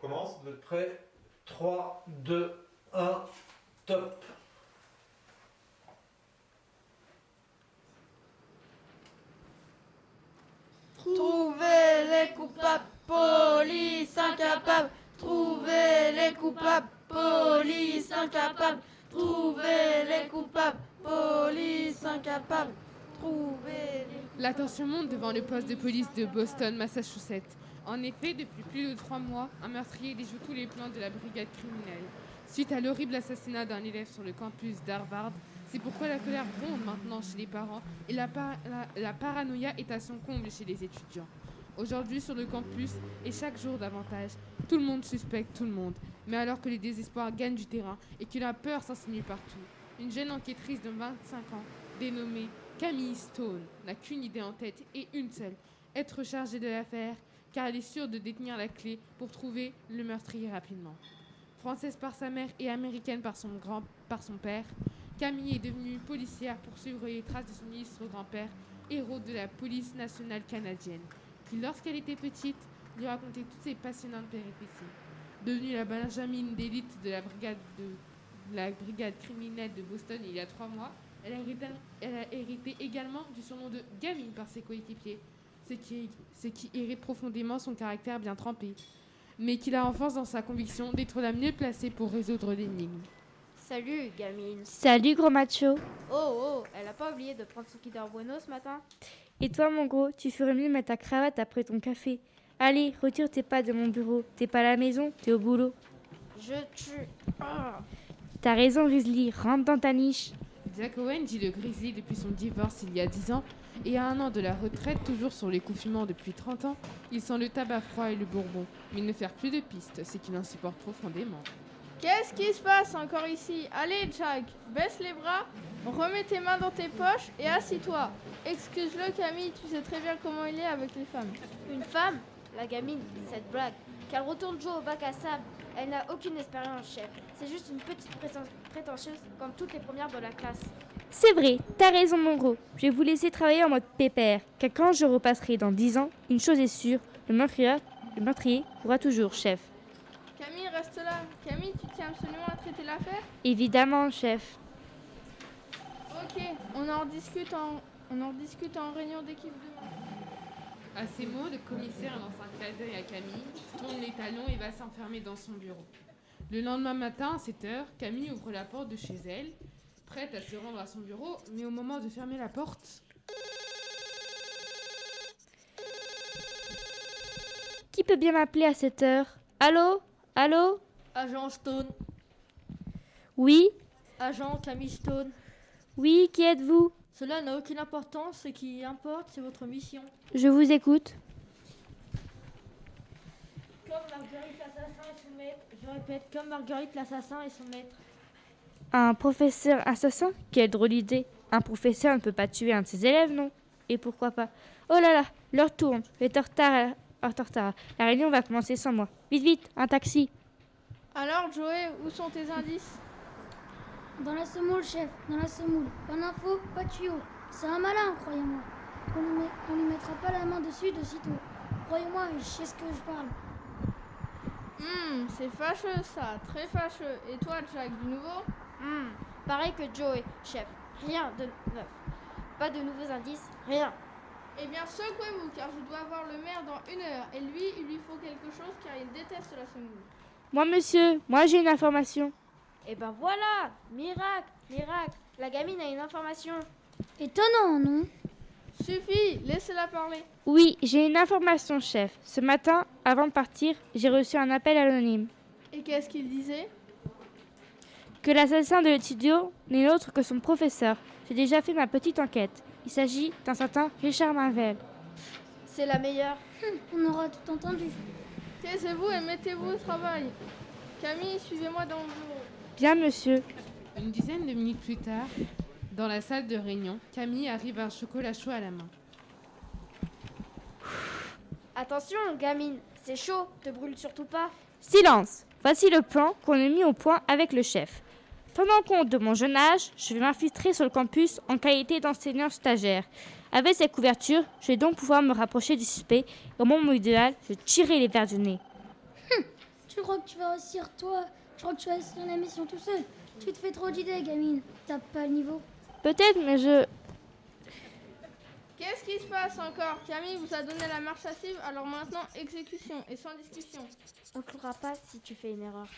On commence, vous êtes prêts? 3, 2, 1, top. Trouvez les coupables, police incapable. Trouvez les coupables, police incapable. Trouvez les coupables, police incapable. Trouvez les... La tension monte devant le poste de police de Boston, Massachusetts. En effet, depuis plus de 3 mois, un meurtrier déjoue tous les plans de la brigade criminelle. Suite à l'horrible assassinat d'un élève sur le campus d'Harvard, c'est pourquoi la colère gronde maintenant chez les parents et la paranoïa est à son comble chez les étudiants. Aujourd'hui sur le campus, et chaque jour davantage, tout le monde suspecte tout le monde. Mais alors que le désespoir gagne du terrain et que la peur s'insinue partout, une jeune enquêtrice de 25 ans, dénommée Camille Stone, n'a qu'une idée en tête et une seule, être chargée de l'affaire, car elle est sûre de détenir la clé pour trouver le meurtrier rapidement. Française par sa mère et américaine par son père, Camille est devenue policière pour suivre les traces de son illustre grand-père, héros de la police nationale canadienne, qui, lorsqu'elle était petite, lui racontait toutes ses passionnantes péripéties. Devenue la Benjamine d'élite de la brigade criminelle de Boston il y a 3 mois, elle a hérité également du surnom de gamine par ses coéquipiers, ce qui hérite profondément son caractère bien trempé, mais qui la renforce dans sa conviction d'être la mieux placée pour résoudre l'énigme. Salut, gamine. Salut, gros macho. Oh, elle a pas oublié de prendre son Kinder Bueno ce matin? Et toi, mon gros, tu ferais mieux de mettre ta cravate après ton café. Allez, retire tes pas de mon bureau. T'es pas à la maison, t'es au boulot. Je tue. Ah. T'as raison, Grizzly, rentre dans ta niche. Jack Owen dit le Grizzly depuis son divorce il y a 10 ans, et à 1 an de la retraite, toujours sur les coups fumants depuis 30 ans, il sent le tabac froid et le bourbon. Mais il ne fait plus de pistes, c'est qu'il en supporte profondément. Qu'est-ce qui se passe encore ici? Allez, Jack, baisse les bras, remets tes mains dans tes poches et assis-toi. Excuse-le, Camille, tu sais très bien comment il est avec les femmes. Une femme? La gamine, cette blague. Qu'elle retourne jouer au bac à sable. Elle n'a aucune expérience, chef. C'est juste une petite prétentieuse comme toutes les premières de la classe. C'est vrai, t'as raison, mon gros. Je vais vous laisser travailler en mode pépère, car quand je repasserai dans 10 ans, une chose est sûre, le meurtrier pourra toujours, chef. Camille, reste là. Camille, tu tiens absolument à traiter l'affaire? Évidemment, chef. Ok, on en discute en réunion d'équipe demain. À ces mots, le commissaire lance un clin d'œil à Camille, tourne les talons et va s'enfermer dans son bureau. Le lendemain matin, à 7h, Camille ouvre la porte de chez elle, prête à se rendre à son bureau, mais au moment de fermer la porte... Qui peut bien m'appeler à cette heure? Allô? Allô? Agent Stone. Oui? Agent Camille Stone. Oui, qui êtes-vous? Cela n'a aucune importance, ce qui importe, c'est votre mission. Je vous écoute. Comme Marguerite l'assassin et son maître. Je répète, comme Marguerite l'assassin et son maître. Un professeur assassin? Quelle drôle d'idée. Un professeur ne peut pas tuer un de ses élèves, non? Et pourquoi pas? Oh là là, l'heure tourne. Je vais être en retard. La réunion va commencer sans moi. Vite, vite, un taxi. Alors, Joey, où sont tes indices? Dans la semoule, chef, dans la semoule. Pas d'info, pas de tuyau. C'est un malin, croyez-moi. On lui mettra pas la main dessus de sitôt. Croyez-moi, je sais ce que je parle. C'est fâcheux ça, très fâcheux. Et toi, Jack, du nouveau? Pareil que Joey, chef. Rien de neuf. Pas de nouveaux indices, rien. Eh bien, secouez-vous, car je dois voir le maire dans 1 heure. Et lui, il lui faut quelque chose, car il déteste la semoule. Moi, monsieur, moi j'ai une information. Eh ben voilà! Miracle! La gamine a une information. Étonnant, non? Suffit, laissez-la parler. Oui, j'ai une information, chef. Ce matin, avant de partir, j'ai reçu un appel anonyme. Et qu'est-ce qu'il disait? Que l'assassin de l'étudiant n'est autre que son professeur. J'ai déjà fait ma petite enquête. Il s'agit d'un certain Richard Marvel. C'est la meilleure. On aura tout entendu. Taisez-vous et mettez-vous au travail. Camille, suivez-moi dans le bureau. Bien, monsieur. Une dizaine de minutes plus tard, dans la salle de réunion, Camille arrive un chocolat chaud à la main. Attention, gamine, c'est chaud, te brûle surtout pas. Silence. Voici le plan qu'on a mis au point avec le chef. Tenant compte de mon jeune âge, je vais m'infiltrer sur le campus en qualité d'enseignant stagiaire. Avec cette couverture, je vais donc pouvoir me rapprocher du suspect et au moment idéal, je tirerai les verres du nez. Tu Tu crois que tu vas réussir, toi? Tu crois que tu vas réussir la mission tout seul? Tu te fais trop d'idées, gamine. T'as pas le niveau. Peut-être, mais je... Qu'est-ce qui se passe encore? Camille vous a donné la marche à suivre, alors maintenant exécution et sans discussion. On ne courra pas si tu fais une erreur.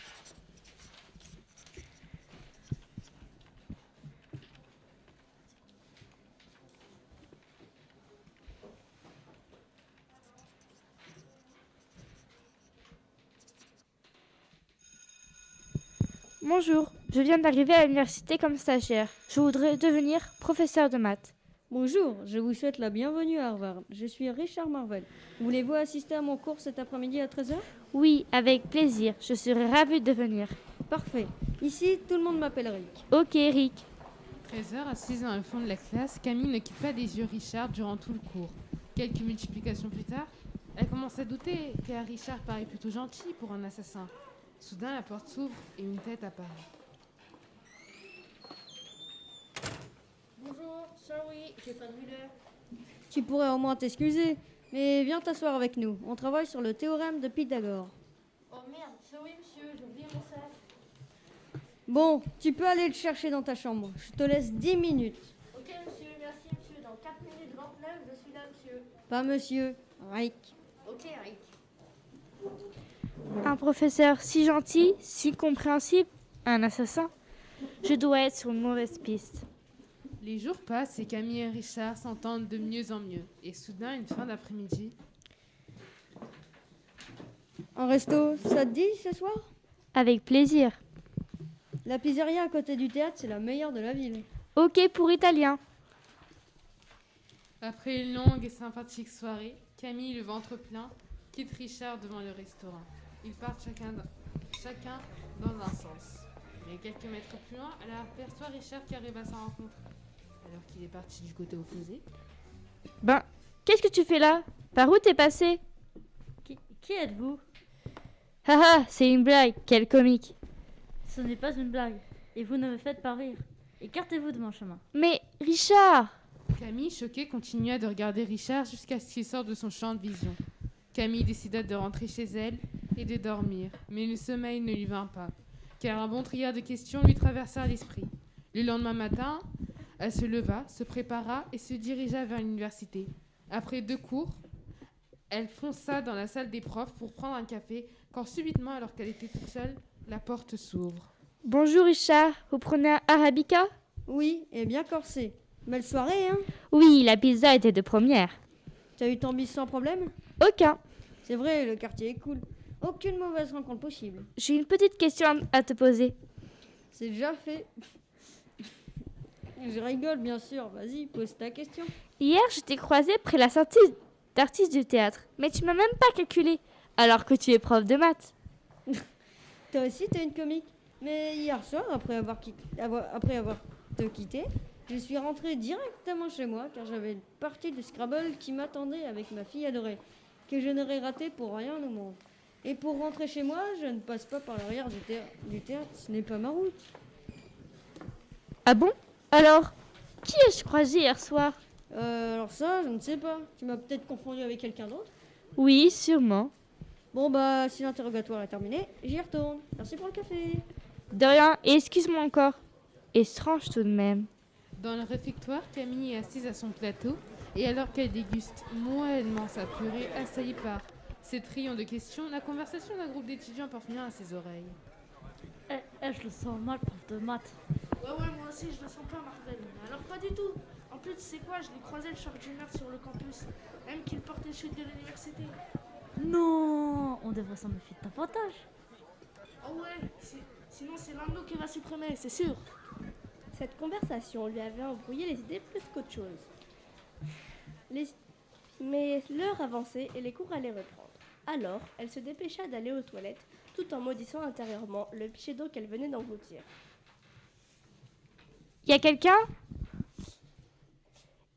Bonjour, je viens d'arriver à l'université comme stagiaire. Je voudrais devenir professeur de maths. Bonjour, je vous souhaite la bienvenue à Harvard. Je suis Richard Marvel. Voulez-vous assister à mon cours cet après-midi à 13h? Oui, avec plaisir. Je serais ravie de venir. Parfait. Ici, tout le monde m'appelle Rick. Ok, Rick. 13h, assise dans le fond de la classe, Camille ne quitte pas des yeux Richard durant tout le cours. Quelques multiplications plus tard, elle commence à douter car Richard paraît plutôt gentil pour un assassin. Soudain, la porte s'ouvre et une tête apparaît. Bonjour, sorry, j'ai pas vu l'heure. Tu pourrais au moins t'excuser, mais viens t'asseoir avec nous. On travaille sur le théorème de Pythagore. Oh merde, sorry monsieur, j'ai oublié mon sac. Bon, tu peux aller le chercher dans ta chambre. Je te laisse 10 minutes. Ok monsieur, merci monsieur, dans 4 minutes 29, je suis là monsieur. Pas monsieur, Rick. Ok Rick. Un professeur si gentil, si compréhensible, un assassin. Je dois être sur une mauvaise piste. Les jours passent et Camille et Richard s'entendent de mieux en mieux. Et soudain, une fin d'après-midi, Un resto, ça te dit ce soir? Avec plaisir. La pizzeria à côté du théâtre, c'est la meilleure de la ville. Ok pour italien. après une longue et sympathique soirée, Camille, le ventre plein, quitte Richard devant le restaurant. Ils partent chacun dans un sens. Mais quelques mètres plus loin, elle aperçoit Richard qui arrive à sa rencontre. Alors qu'il est parti du côté opposé. Ben, qu'est-ce que tu fais là? Par où t'es passé? Qui êtes-vous? Haha, c'est une blague, quel comique. Ce n'est pas une blague, et vous ne me faites pas rire. Écartez-vous de mon chemin. Mais Richard! Camille, choquée, continua de regarder Richard jusqu'à ce qu'il sorte de son champ de vision. Camille décida de rentrer chez elle et de dormir, mais le sommeil ne lui vint pas, car un bon trilliard de questions lui traversa l'esprit. Le lendemain matin, elle se leva, se prépara et se dirigea vers l'université. Après 2 cours, elle fonça dans la salle des profs pour prendre un café, quand subitement, alors qu'elle était toute seule, la porte s'ouvre. Bonjour Richard, vous prenez un Arabica? Oui, et bien corsé. Belle soirée, hein? Oui, la pizza était de première. T'as eu ton bis sans problème? Aucun. C'est vrai, le quartier est cool. Aucune mauvaise rencontre possible. J'ai une petite question à te poser. C'est déjà fait. Je rigole, bien sûr. Vas-y, pose ta question. Hier, je t'ai croisé près la sortie d'artiste du théâtre, mais tu m'as même pas calculé, alors que tu es prof de maths. Toi aussi, t'es une comique. Mais hier soir, après avoir te quitté, je suis rentrée directement chez moi car j'avais une partie de Scrabble qui m'attendait avec ma fille adorée, que je n'aurais raté pour rien au monde. Et pour rentrer chez moi, je ne passe pas par l'arrière du théâtre, ce n'est pas ma route. Ah bon? Alors, qui ai-je croisé hier soir? Alors ça, je ne sais pas. Tu m'as peut-être confondu avec quelqu'un d'autre. Oui, sûrement. Bon bah, si l'interrogatoire est terminé, j'y retourne. Merci pour le café. De rien, et excuse-moi encore. Étrange tout de même. Dans le réfectoire, Camille est assise à son plateau, et alors qu'elle déguste moellement sa purée, assaillie par ces trillions de questions, la conversation d'un groupe d'étudiants parvient à ses oreilles. Je le sens mal, prof de maths. Ouais, moi aussi je le sens pas Marvel. Mais alors pas du tout. En plus, tu sais quoi, je l'ai croisé le short d'une heure sur le campus. Même qu'il portait le chute de l'université. Non, on devrait s'en méfier davantage. Oh ouais, sinon c'est l'un de nous qui va supprimer, c'est sûr. Cette conversation lui avait embrouillé les idées plus qu'autre chose. Mais l'heure avançait et les cours allaient reprendre. Alors, elle se dépêcha d'aller aux toilettes, tout en maudissant intérieurement le pichet d'eau qu'elle venait d'engloutir. Y a quelqu'un?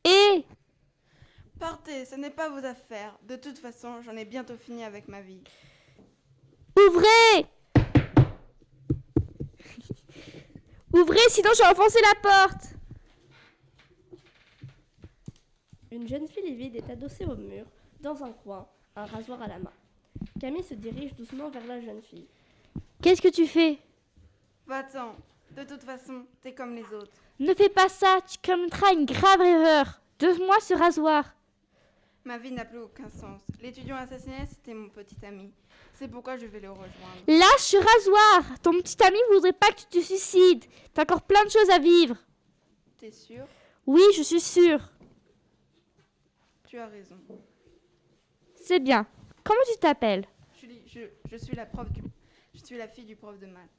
Hé! Partez, ce n'est pas vos affaires. De toute façon, j'en ai bientôt fini avec ma vie. Ouvrez! Ouvrez, sinon je vais enfoncer la porte! Une jeune fille livide est adossée au mur, dans un coin, un rasoir à la main. Camille se dirige doucement vers la jeune fille. Qu'est-ce que tu fais? Va-t'en. De toute façon, t'es comme les autres. Ne fais pas ça, tu commettras une grave erreur. Donne-moi ce rasoir. Ma vie n'a plus aucun sens. L'étudiant assassiné, c'était mon petit ami. C'est pourquoi je vais le rejoindre. Lâche ce rasoir. Ton petit ami voudrait pas que tu te suicides. T'as encore plein de choses à vivre. T'es sûr? Oui, je suis sûre. Tu as raison. C'est bien. Comment tu t'appelles? Julie, je suis je suis la fille du prof de maths.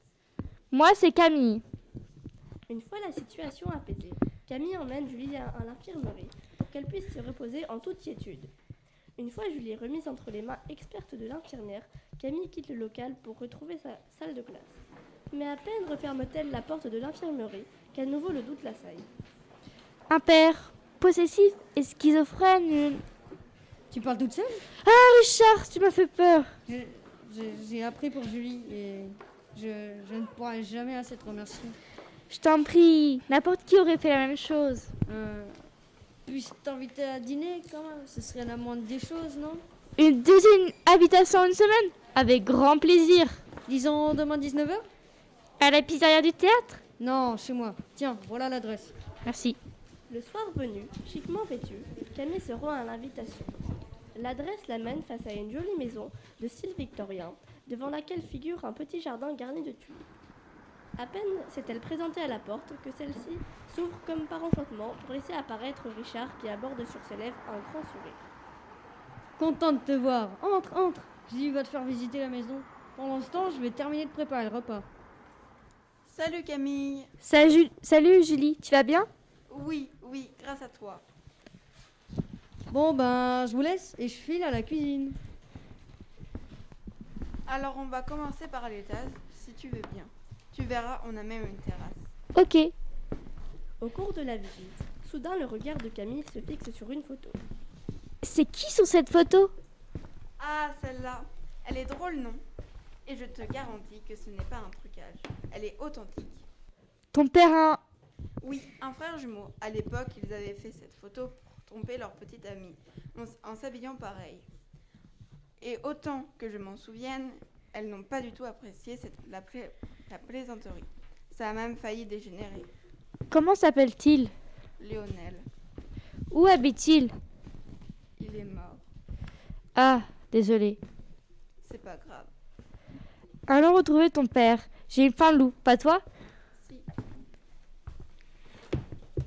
Moi, c'est Camille. Une fois la situation apaisée, Camille emmène Julie à l'infirmerie pour qu'elle puisse se reposer en toute quiétude. Une fois Julie remise entre les mains expertes de l'infirmière, Camille quitte le local pour retrouver sa salle de classe. Mais à peine referme-t-elle la porte de l'infirmerie qu'à nouveau le doute l'assaille. Un père possessif et schizophrène. Tu parles toute seule? Ah, Richard, tu m'as fait peur. J'ai appris pour Julie et je ne pourrai jamais assez te remercier. Je t'en prie, n'importe qui aurait fait la même chose. Puis-je t'inviter à dîner quand même? Ce serait la moindre des choses, non? Une deuxième invitation en une semaine? Avec grand plaisir. Disons demain 19h? À la pizzeria du théâtre? Non, chez moi. Tiens, voilà l'adresse. Merci. Le soir venu, chiquement vêtue, Camille se rend à l'invitation. L'adresse l'amène face à une jolie maison de style victorien, devant laquelle figure un petit jardin garni de tulipes. À peine s'est-elle présentée à la porte que celle-ci s'ouvre comme par enchantement pour laisser apparaître Richard qui aborde sur ses lèvres un grand sourire. Content de te voir. Entre, entre. Julie va te faire visiter la maison. Pendant ce temps, je vais terminer de préparer le repas. Salut Camille. Salut Julie, tu vas bien? Oui, grâce à toi. Bon, ben, je vous laisse et je file à la cuisine. Alors on va commencer par l'étage, si tu veux bien. Tu verras, on a même une terrasse. Ok. Au cours de la visite, soudain le regard de Camille se fixe sur une photo. C'est qui sur cette photo? Ah, celle-là. Elle est drôle, non? Et je te garantis que ce n'est pas un trucage. Elle est authentique. Ton père a... Oui, un frère jumeau. À l'époque, ils avaient fait cette photo pour tromper leur petite amie, en s'habillant pareil. Et autant que je m'en souvienne, elles n'ont pas du tout apprécié la plaisanterie. Ça a même failli dégénérer. Comment s'appelle-t-il? Lionel. Où habite-t-il? Il est mort. Ah, désolé. C'est pas grave. Allons retrouver ton père. J'ai une faim de loup, pas toi? Si.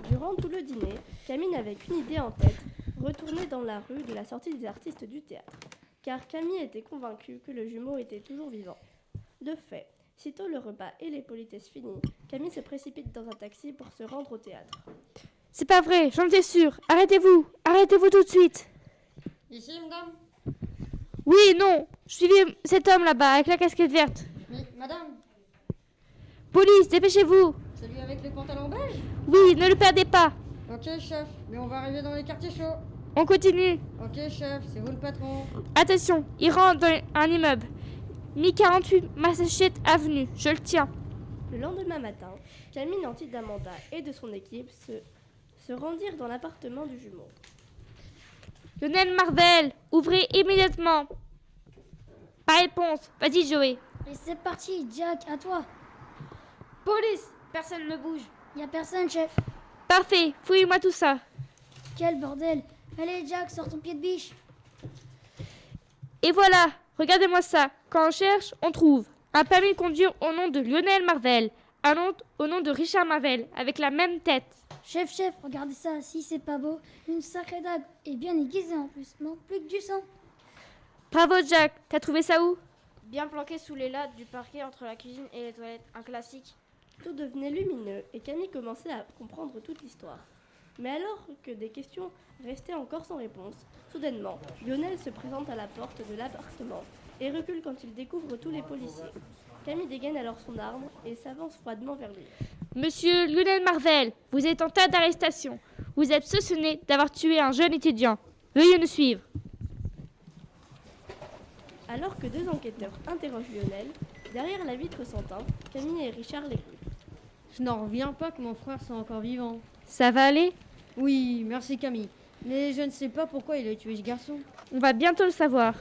Durant tout le dîner, Camille n'avait qu'une idée en tête, retourner dans la rue de la sortie des artistes du théâtre. Car Camille était convaincue que le jumeau était toujours vivant. De fait, sitôt le repas et les politesses finies, Camille se précipite dans un taxi pour se rendre au théâtre. C'est pas vrai, j'en étais sûre. Arrêtez-vous tout de suite. Ici, madame? Oui, non, suivez cet homme là-bas avec la casquette verte. Mais, madame? Police, dépêchez-vous. Celui avec les pantalons beige? Oui, ne le perdez pas. Ok, chef, mais on va arriver dans les quartiers chauds. On continue. Ok, chef, c'est vous le patron. Attention, il rentre dans un immeuble. 1048 Massachusetts Avenue, je le tiens. Le lendemain matin, Camille, Nancy d'Amanda et de son équipe se rendirent dans l'appartement du jumeau. Lionel Marvel, ouvrez immédiatement. Pas réponse. Vas-y, Joey. Et c'est parti, Jack, à toi. Police! Personne ne bouge. Y a personne, chef. Parfait, fouillez-moi tout ça. Quel bordel. Allez, Jack, sors ton pied de biche. Et voilà, regardez-moi ça. Quand on cherche, on trouve. Un permis de conduire au nom de Lionel Marvel. Un autre au nom de Richard Marvel, avec la même tête. Chef, regardez ça. Si c'est pas beau, une sacrée dague. Et bien aiguisée en plus. Manque plus que du sang. Bravo, Jack. T'as trouvé ça où? Bien planqué sous les lattes du parquet entre la cuisine et les toilettes. Un classique. Tout devenait lumineux et Camille commençait à comprendre toute l'histoire. Mais alors que des questions restaient encore sans réponse, soudainement, Lionel se présente à la porte de l'appartement et recule quand il découvre tous les policiers. Camille dégaine alors son arme et s'avance froidement vers lui. Monsieur Lionel Marvel, vous êtes en tas d'arrestation. Vous êtes soupçonné d'avoir tué un jeune étudiant. Veuillez nous suivre. Alors que deux enquêteurs interrogent Lionel, derrière la vitre sans teint, Camille et Richard l'écoutent. Je n'en reviens pas que mon frère soit encore vivant. Ça va aller? Oui, merci Camille. Mais je ne sais pas pourquoi il a tué ce garçon. On va bientôt le savoir.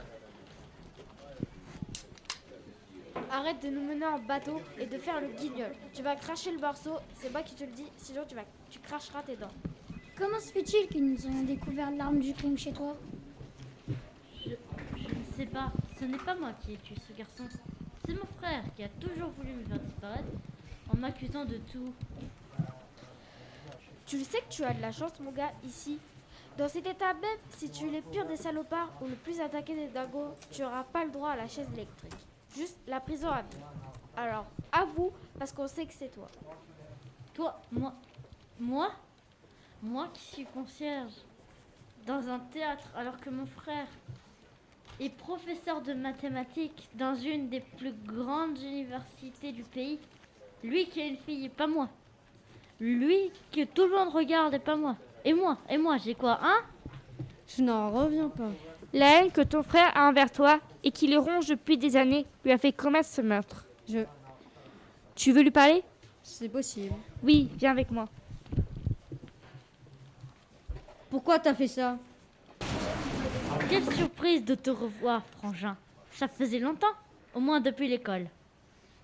arrête de nous mener en bateau et de faire le guignol. Tu vas cracher le morceau, c'est moi qui te le dis, sinon tu cracheras tes dents. Comment se fait-il qu'ils nous ont découvert l'arme du crime chez toi? Je ne sais pas. Ce n'est pas moi qui ai tué ce garçon. C'est mon frère qui a toujours voulu me faire disparaître en m'accusant de tout. Tu le sais que tu as de la chance, mon gars, ici. Dans cet état même, si tu es le pire des salopards ou le plus attaqué des dingos, tu n'auras pas le droit à la chaise électrique. Juste la prison à vie. Alors, avoue, parce qu'on sait que c'est toi. Toi, moi qui suis concierge dans un théâtre alors que mon frère est professeur de mathématiques dans une des plus grandes universités du pays. Lui qui a une fille et pas moi. Lui que tout le monde regarde et pas moi. Et moi, j'ai quoi, hein? Je n'en reviens pas. La haine que ton frère a envers toi et qui le ronge depuis des années lui a fait commettre ce meurtre. Tu veux lui parler? C'est possible. Oui, viens avec moi. Pourquoi t'as fait ça? Quelle surprise de te revoir, frangin. Ça faisait longtemps, au moins depuis l'école.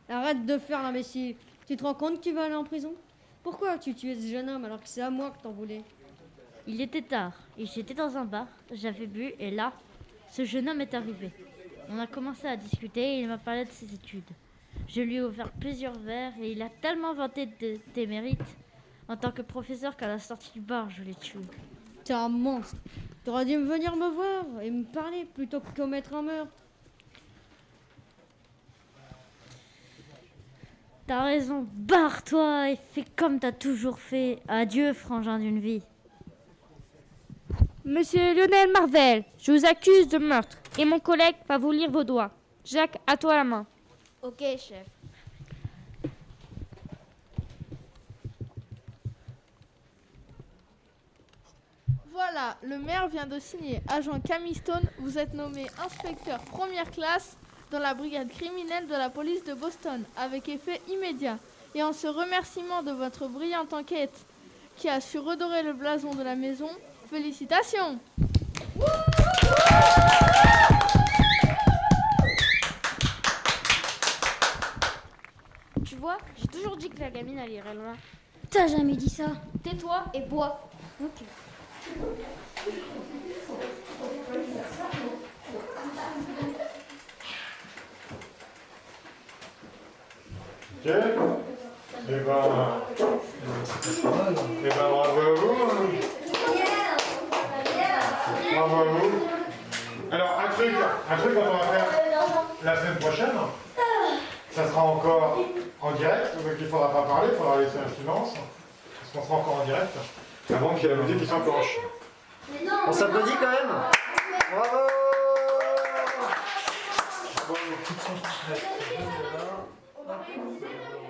Arrête de faire l'imbécile. Tu te rends compte que tu vas aller en prison? Pourquoi tu tuais ce jeune homme alors que c'est à moi que t'en voulais? Il était tard et j'étais dans un bar, j'avais bu et là, ce jeune homme est arrivé. On a commencé à discuter et il m'a parlé de ses études. Je lui ai offert plusieurs verres et il a tellement vanté de tes mérites en tant que professeur qu'à la sortie du bar, je l'ai tué. T'es un monstre. T'aurais dû venir me voir et me parler plutôt que commettre un meurtre. T'as raison, barre-toi et fais comme t'as toujours fait. Adieu, frangin d'une vie. Monsieur Lionel Marvel, je vous accuse de meurtre et mon collègue va vous lire vos doigts. Jacques, à toi la main. Ok, chef. Voilà, le maire vient de signer. Agent Camille Stone, vous êtes nommé inspecteur première classe dans la brigade criminelle de la police de Boston, avec effet immédiat. Et en ce remerciement de votre brillante enquête qui a su redorer le blason de la maison, félicitations! Tu vois, j'ai toujours dit que la gamine elle irait loin. T'as jamais dit ça. Tais-toi et bois. Ok. Ok. Bravo à vous. Bravo à vous. Alors, un truc qu'on va faire la semaine prochaine, ça sera encore en direct, donc il ne faudra pas parler, il faudra laisser un silence, parce qu'on sera encore en direct, avant qu'il y ait la musique qui s'enclenche. On s'applaudit quand même. Bravo. Bravo.